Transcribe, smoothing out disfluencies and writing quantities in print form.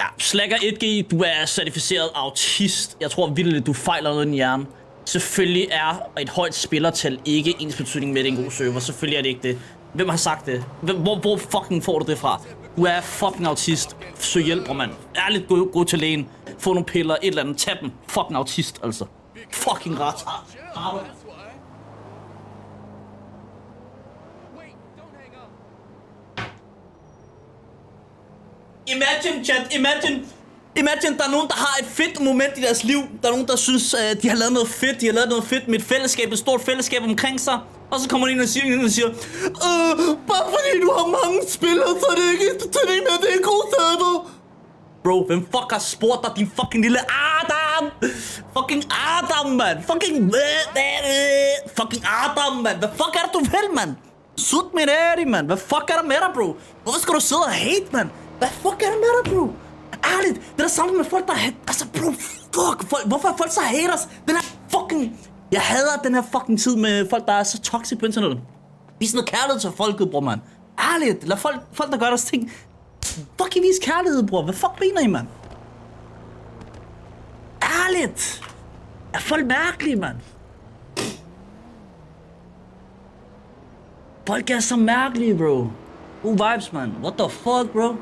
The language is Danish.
Ja, Slacker 1G, du er certificeret autist. Jeg tror virkelig, du fejler noget i din hjerne. Selvfølgelig er et højt spillertal ikke ensbetydning med, det er en god server. Selvfølgelig er det ikke det. Hvem har sagt det? Hvor fucking får du det fra? Du er fucking autist. Søg hjælp, bror, mand. Ærligt, gå til lægen. Få nogle piller, et eller andet. Tag dem. Fucking autist, altså. Fucking ret. Imagine, chat, imagine, der er nogen, der har et fedt moment i deres liv. Der er nogen, der synes, de har lavet noget fedt. De har lavet noget fedt med et fællesskab, et stort fællesskab omkring sig. Og så kommer der en og siger, bare fordi du har mange spillere, så er det ikke betydning med, at det er en god server. Bro, hvem fuck har spurgt dig, din fucking lille Adam? Fucking Adam, man. Fucking Adam, man. Hvad fuck er det, du vil, man? Sut med det, man. Hvad fuck er der med dig, bro? Hvorfor skal du sidde og hate, man? Hvad fuck er der med dig, bro? Ærligt, det er der samme med folk, der altså, bro, fuck. Hvorfor er folk så haters? Den her fucking... Jeg hader den her fucking tid med folk, der er så toxic på internettet. Vis noget kærlighed til folket, bror, man. Ærligt, lad folk, der gør deres ting. Fucking vis kærlighed, bror. Hvad fuck mener I, man? Ærligt. Er folk mærkelige, man? Folk er så mærkelige, bro. Who vibes, man? What the fuck, bro?